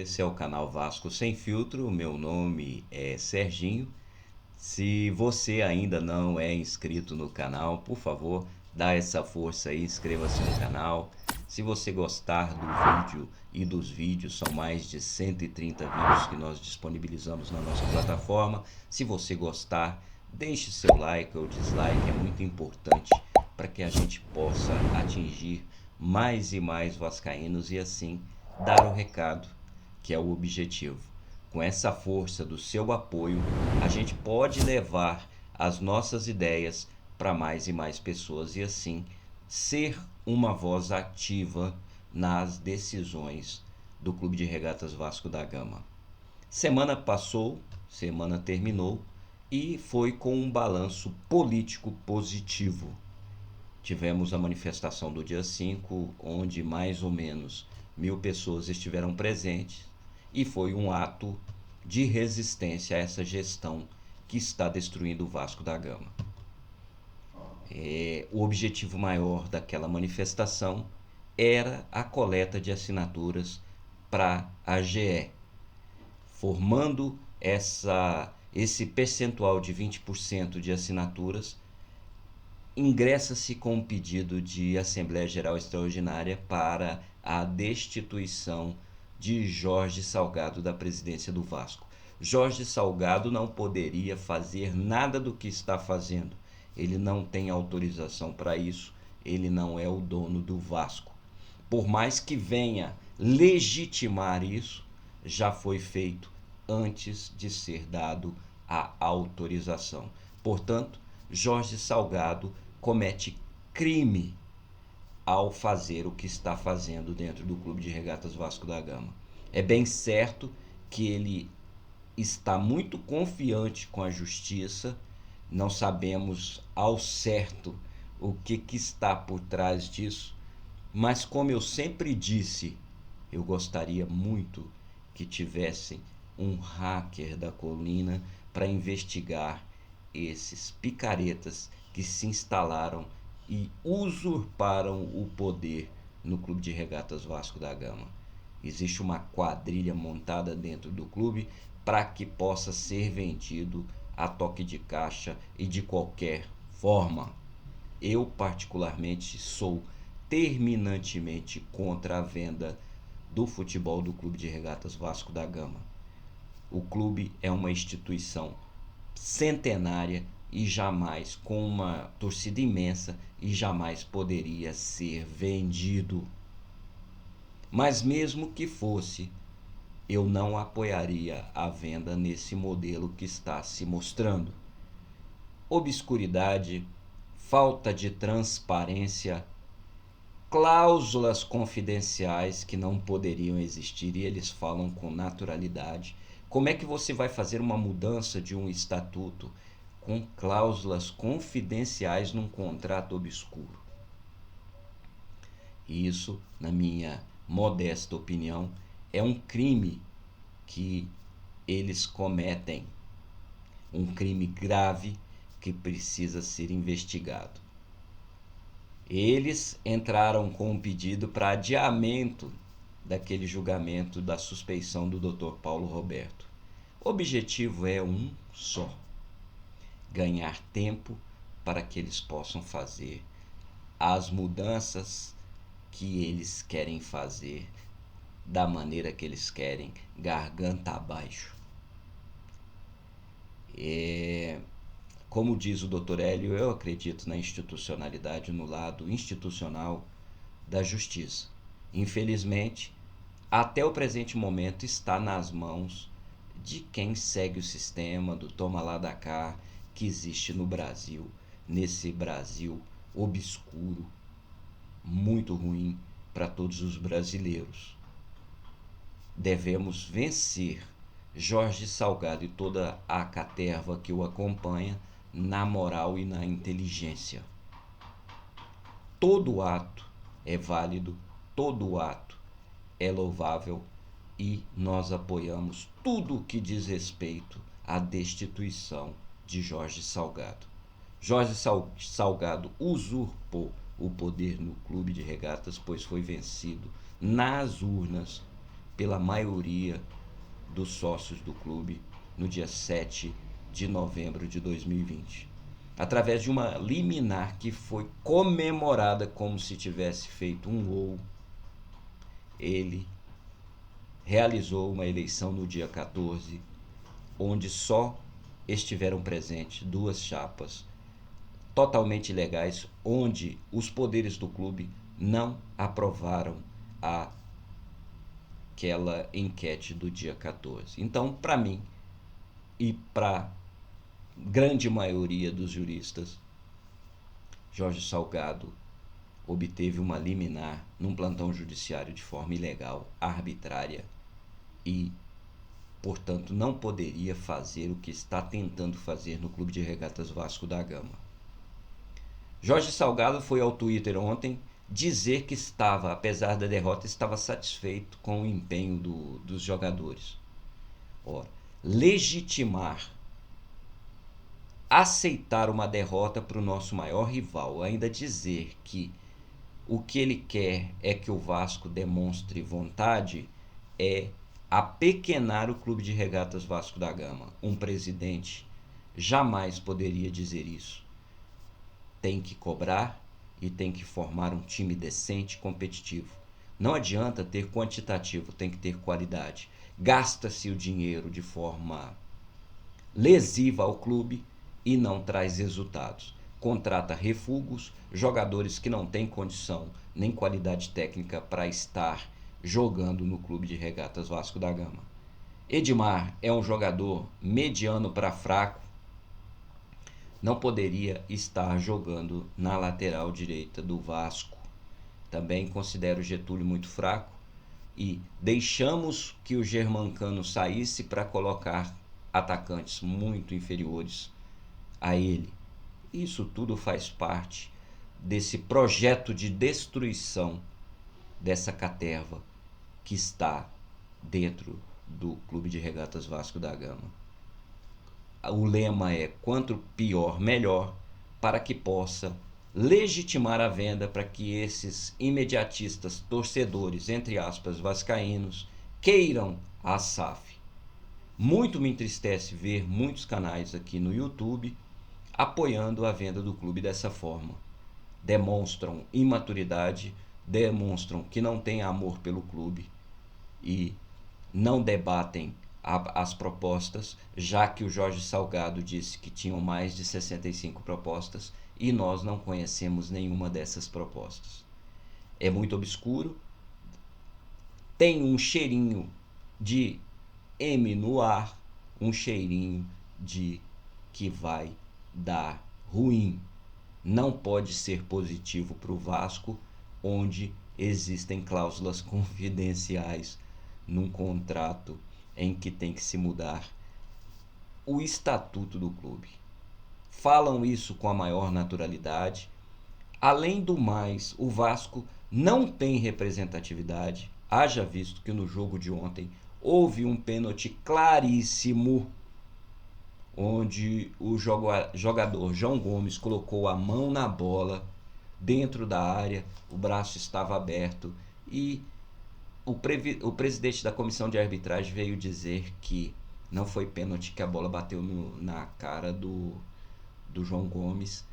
Esse é o canal Vasco Sem Filtro. Meu nome é Serginho. Se você ainda não é inscrito no canal, por favor, dá essa força aí, inscreva-se no canal. Se você gostar do vídeo e dos vídeos, são mais de 130 vídeos que nós disponibilizamos na nossa plataforma. Se você gostar, deixe seu like ou dislike, é muito importante para que a gente possa atingir mais e mais vascaínos e assim dar o recado que é o objetivo. Com essa força do seu apoio, a gente pode levar as nossas ideias para mais e mais pessoas e assim ser uma voz ativa nas decisões do Clube de Regatas Vasco da Gama. Semana passou, semana terminou e foi com um balanço político positivo. Tivemos a manifestação do dia 5, onde mais ou menos 1.000 pessoas estiveram presentes e foi um ato de resistência a essa gestão que está destruindo o Vasco da Gama. O objetivo maior daquela manifestação era a coleta de assinaturas para a GE, formando esse percentual de 20% de assinaturas. Ingressa-se com um pedido de Assembleia Geral Extraordinária para a destituição de Jorge Salgado da presidência do Vasco. Jorge Salgado não poderia fazer nada do que está fazendo. Ele não tem autorização para isso, ele não é o dono do Vasco. Por mais que venha legitimar isso, já foi feito antes de ser dado a autorização. Portanto, Jorge Salgado comete crime ao fazer o que está fazendo dentro do Clube de Regatas Vasco da Gama. É bem certo que ele está muito confiante com a justiça, não sabemos ao certo o que está por trás disso, mas como eu sempre disse, eu gostaria muito que tivessem um hacker da colina para investigar esses picaretas que se instalaram e usurparam o poder no Clube de Regatas Vasco da Gama. Existe uma quadrilha montada dentro do clube para que possa ser vendido a toque de caixa e de qualquer forma. Eu particularmente sou terminantemente contra a venda do futebol do Clube de Regatas Vasco da Gama. O clube é uma instituição centenária e jamais, com uma torcida imensa, e jamais poderia ser vendido. Mas mesmo que fosse, eu não apoiaria a venda nesse modelo que está se mostrando. Obscuridade, falta de transparência, cláusulas confidenciais que não poderiam existir e eles falam com naturalidade. Como é que você vai fazer uma mudança de um estatuto com cláusulas confidenciais num contrato obscuro? Isso, na minha modesta opinião, é um crime que eles cometem, um crime grave que precisa ser investigado. Eles entraram com um pedido para adiamento daquele julgamento da suspeição do Dr. Paulo Roberto. O objetivo é um só: ganhar tempo para que eles possam fazer as mudanças que eles querem fazer, da maneira que eles querem, garganta abaixo. Como diz o Dr. Hélio, eu acredito na institucionalidade, no lado institucional da justiça. Infelizmente, até o presente momento está nas mãos de quem segue o sistema do toma lá da cá que existe no Brasil, nesse Brasil obscuro, muito ruim para todos os brasileiros. Devemos vencer Jorge Salgado e toda a caterva que o acompanha na moral e na inteligência. Todo ato é válido, todo ato é louvável e nós apoiamos tudo o que diz respeito à destituição de Jorge Salgado. Jorge Salgado usurpou o poder no Clube de Regatas, pois foi vencido nas urnas pela maioria dos sócios do clube no dia 7 de novembro de 2020, através de uma liminar que foi comemorada como se tivesse feito um gol. Ele realizou uma eleição no dia 14, onde só estiveram presentes duas chapas totalmente ilegais, onde os poderes do clube não aprovaram aquela enquete do dia 14. Então, para mim e para grande maioria dos juristas, Jorge Salgado obteve uma liminar num plantão judiciário de forma ilegal, arbitrária e, portanto, não poderia fazer o que está tentando fazer no Clube de Regatas Vasco da Gama. Jorge Salgado foi ao Twitter ontem dizer que estava, apesar da derrota, estava satisfeito com o empenho dos jogadores. Ora, legitimar, aceitar uma derrota para o nosso maior rival, ainda dizer que o que ele quer é que o Vasco demonstre vontade, é apequenar o Clube de Regatas Vasco da Gama. Um presidente jamais poderia dizer isso. Tem que cobrar e tem que formar um time decente e competitivo. Não adianta ter quantitativo, tem que ter qualidade. Gasta-se o dinheiro de forma lesiva ao clube e não traz resultados. Contrata refugos, jogadores que não têm condição nem qualidade técnica para estar jogando no Clube de Regatas Vasco da Gama. Edmar é um jogador mediano para fraco, não poderia estar jogando na lateral direita do Vasco. Também considero o Getúlio muito fraco e deixamos que o Germancano saísse para colocar atacantes muito inferiores a ele. Isso tudo faz parte desse projeto de destruição dessa caterva que está dentro do Clube de Regatas Vasco da Gama. O lema é quanto pior, melhor, para que possa legitimar a venda, para que esses imediatistas torcedores, entre aspas, vascaínos, queiram a SAF. Muito me entristece ver muitos canais aqui no YouTube apoiando a venda do clube dessa forma. Demonstram imaturidade, demonstram que não têm amor pelo clube e não debatem as propostas, já que o Jorge Salgado disse que tinham mais de 65 propostas e nós não conhecemos nenhuma dessas propostas. É muito obscuro, tem um cheirinho de M no ar, um cheirinho de que vai dar ruim. Não pode ser positivo para o Vasco, onde existem cláusulas confidenciais num contrato em que tem que se mudar o estatuto do clube. Falam isso com a maior naturalidade. Além do mais, o Vasco não tem representatividade. Haja visto que no jogo de ontem houve um pênalti claríssimo, onde o jogador João Gomes colocou a mão na bola dentro da área, o braço estava aberto e o presidente da comissão de arbitragem veio dizer que não foi pênalti, que a bola bateu na cara do João Gomes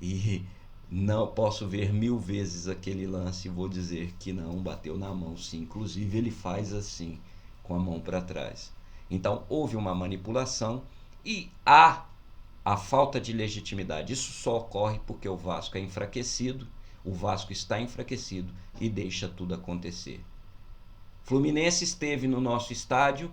e não posso ver 1000 vezes aquele lance e vou dizer que não, bateu na mão sim, inclusive ele faz assim com a mão para trás. Então houve uma manipulação e há a falta de legitimidade. Isso só ocorre porque o Vasco é enfraquecido, o Vasco está enfraquecido e deixa tudo acontecer. Fluminense esteve no nosso estádio,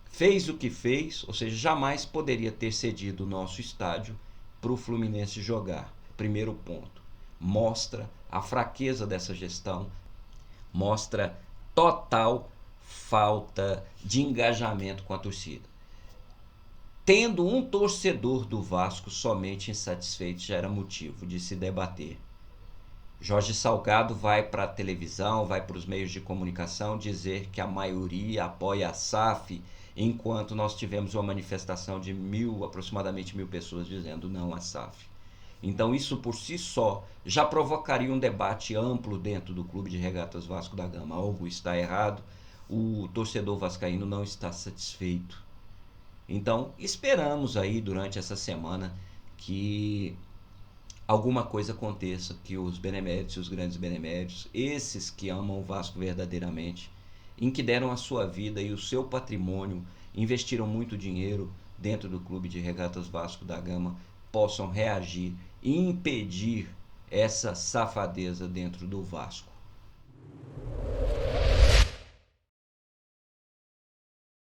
fez o que fez, ou seja, jamais poderia ter cedido o nosso estádio para o Fluminense jogar. Primeiro ponto, mostra a fraqueza dessa gestão, mostra total falta de engajamento com a torcida. Tendo um torcedor do Vasco somente insatisfeito já era motivo de se debater. Jorge Salgado vai para a televisão, vai para os meios de comunicação dizer que a maioria apoia a SAF, enquanto nós tivemos uma manifestação de aproximadamente 1000 pessoas dizendo não à SAF. Então isso por si só já provocaria um debate amplo dentro do Clube de Regatas Vasco da Gama. Algo está errado, o torcedor vascaíno não está satisfeito. Então, esperamos aí durante essa semana que alguma coisa aconteça, que os beneméritos, os grandes beneméritos, esses que amam o Vasco verdadeiramente, em que deram a sua vida e o seu patrimônio, investiram muito dinheiro dentro do Clube de Regatas Vasco da Gama, possam reagir e impedir essa safadeza dentro do Vasco.